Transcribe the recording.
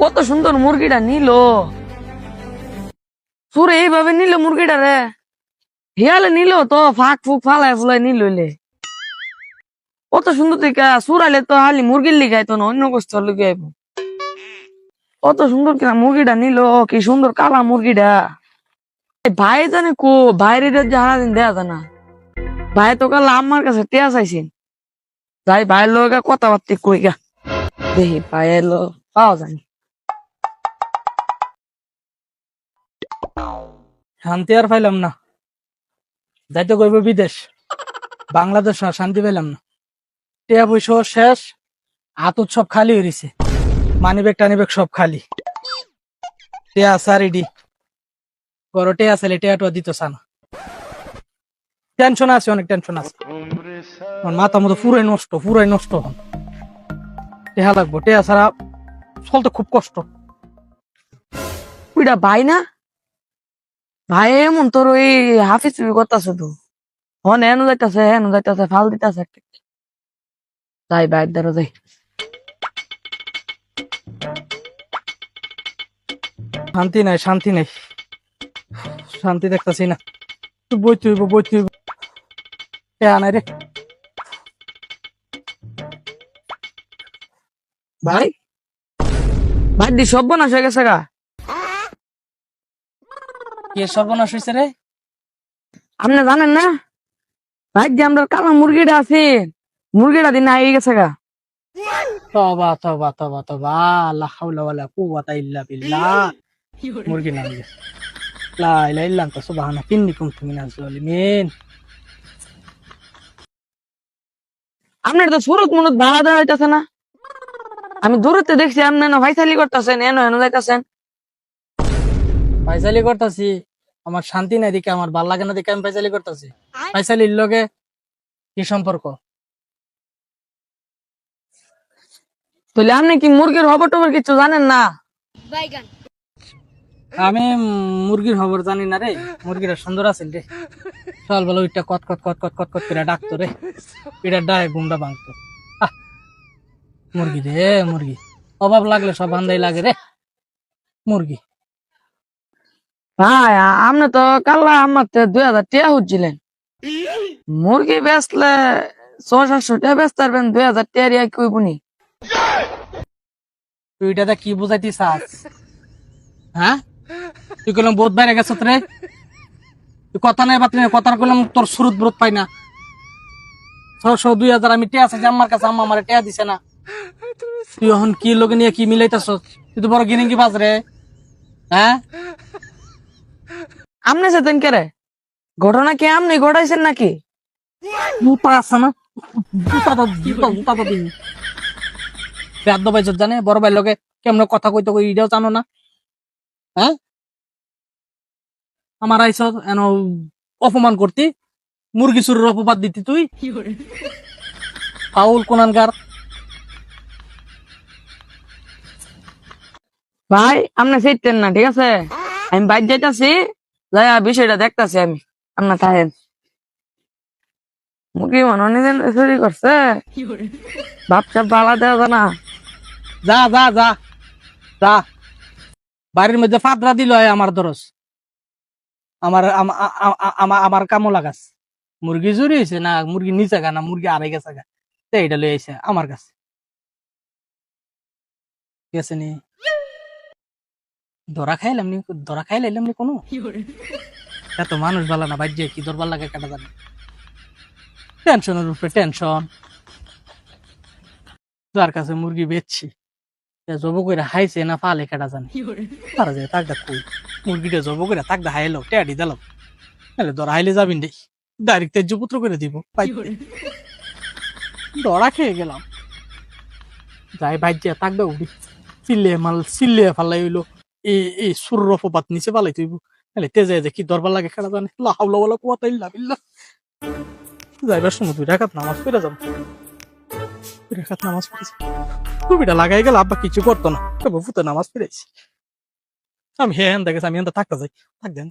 কত সুন্দর মুরগিটা নিল, সুরে এইভাবে নিল মুরগিটা রে, হিয়ালে নিল তো ফাঁক ফুক ফালাই ফুলাই নিল। কত সুন্দর থেকে সুরাইলে তো হালি মুরগির লিগাই তো অন্য কষ্ট লিগাইব। কত সুন্দর কিনা মুরগিটা নিল, কি সুন্দর কালা মুরগিটা। ভাই জানে কো বাইরে সারাদিন দেয়া জানা, ভাই তো কাল আমার কাছে টেয়া চাইছেন, যাই ভাইয়ের লোক কথাবার্তা কই গা, দেখি ভাইয়ের লোক পাওয়া যায়। শান্তি আর পাইলাম না, যাইতে কইব বিদেশ, বাংলাদেশ আর শান্তি পাইলাম না। টিয়া পয়সা শেষ, আতুত সব খালি হয়েছে, মানি ব্যাগ টানি ব্যাগ সব খালি। টিয়া সারিডি বড় টিয়া ছেলে টিয়াটা দিত না। টেনশন আছে, অনেক টেনশন আছে, আমার মাথা মতো পুরাই নষ্ট হন। টেহা লাগবো, টেহা ছাড়া চলতে খুব কষ্ট। ওইটা ভাই না, ভাই এমন তোর ওই হাফিজ করতেছে তো, হন হেন যাইতেছে ফাল দিতেছে। যাই বাইর দ্বারা যাই। শান্তি নাই, শান্তি দেখতেছি না। বইতে হইব টেহা নাই রে। ভাই ভাই দি সর্বনাশ হয়ে গেছে গা। কে সর্বনাশ হয়েছে রে? আপনি জানেন না ভাই যে আমরা কালা মুরগিটা আছে, মুরগিটা দিন আগে গেছে গা। তবা তবা তবা তবা, লা হাওলা ওয়ালা কুওয়াতা ইল্লা বিল্লাহ। মুরগি নাম গেছে, লা ইলাহা ইল্লা আনতা সুবহানাকা ইন্নী কুনতু মিনাজ জালিমিন। আপনার তো সুরত মনত ভাড়া দাঁড়াইতেছে না, আমি দূরতে দেখছি আপনি না ভাইসালি করতেছেন, হেন যাইতেছেন। ফাইসালি করতাছি, আমার শান্তি নাই দিকে, আমার ভাল লাগে না দিকে আমি ফাইসালি করতাছি। ফাইসালির লগে কি সম্পর্ক? তাহলে আপনি কি মুরগির খবর টবর কিছু জানেন না? আমি মুরগির খবর জানি না রে। মুরগিটা সুন্দর আছে রে, সকাল বেলা ওইটা কত কত কত কত কত কত করে ডাকতো রে, এটা ডায় ঘুমটা ভাঙতো। মুরগি রে মুরগি, অভাব লাগলে সব বান্ধাই লাগে রে মুরগি। ভাই আপনি তো কাল্লা আমার 2000 টাকা হচ্ছিলেন, মুরগি বেচলে 600-700 টাকা বেচতে পারবেন, 2000 টাকা কইবনি। তুই এটা কি বুঝাইতে চাস? হ্যাঁ, তুই কলম বোধ বাইরে গেছ রে, তুই কথা নাই বাত কথা কলম তোর সুরত বোধ পাই না। 600-2000 আমি টেয়া আছে আমার কাছে, আম্মা আমার টেয়া দিছে না। তুই এখন কি লোকে নিয়ে কি মিলাইতেছ? তুই তো বড় গিরিঙ্গি বাজ রে। হ্যাঁ, আপনি সেতেন কে রে? ঘটনা কি আপনি ঘটাইছেন নাকি? জুতা আছে না, জুতা তো দিন বেদ ভাই জানে, বড় ভাই লোকে কেমন কথা কইতে কই এটাও জানো না। হ্যাঁ, আমার আইস এন অপমান করতি, মুরগি চুরের অপবাদ দিতি তুই, ফাউল কোনানকার। ভাই আপনি সেটেন না, ঠিক আছে? আমি বাইর যাইতাছি, যাই বিষয়টা দেখতাছি আমি, আপনার থাকেন। মুরগি মনোনিবেন চুরি করছে, বাপসা পালা দেওয়া জানা। যা যা যা যা, বাড়ির মধ্যে ফাদরা দিল আমার দরস, আমার কামো লাগাস। মুরগি চুরি হয়েছে না, মুরগি নিচে গা না মুরগি আড়াই গেছে গা, এইটা লই আইছে আমার কাছে। গেছে নি ধরা খাইলাম নি, ধরা খাইলাম নি কোনো। এত মানুষ ভালো না, বাইর কি দরবার লাগে কাটা জানে। টেনশনের উপরে টেনশন, যার কাছে মুরগি বেচছি জব করে হাইছে না ফালে কাটা জানে। তারা যায় তাকদা কই মুরগিটা জব করে তাকদা হাইলো টেয়াডি দিলাম, নাহলে ধরা হাইলে যাবিন রে, ডাইরেক্ট তেজপুত্র করে দিব। ধরা খেয়ে গেলাম, যাই বাইর তাকদা উঠি চিল্লে ফালাই হইলো। এই সুর অপবাদ নিচে পালাই তুইব, নাহলে তেজে যে কি দরবার লাগে কাটা জানে। লা হাওলা ওয়ালা কুওয়াতা ইল্লা বিল্লাহ। যাইবার সময় 2 রাকাত নামাজ পড়ে যাব, 2 রাকাত নামাজ পড়েছি, টুপিটা লাগাই গেল, আব্বা কিছু করতো না, তবে ফুতে নামাজ পড়েছি। আমি হ্যাঁ দেখেছি, আমি থাকতে যাই, থাক দেন।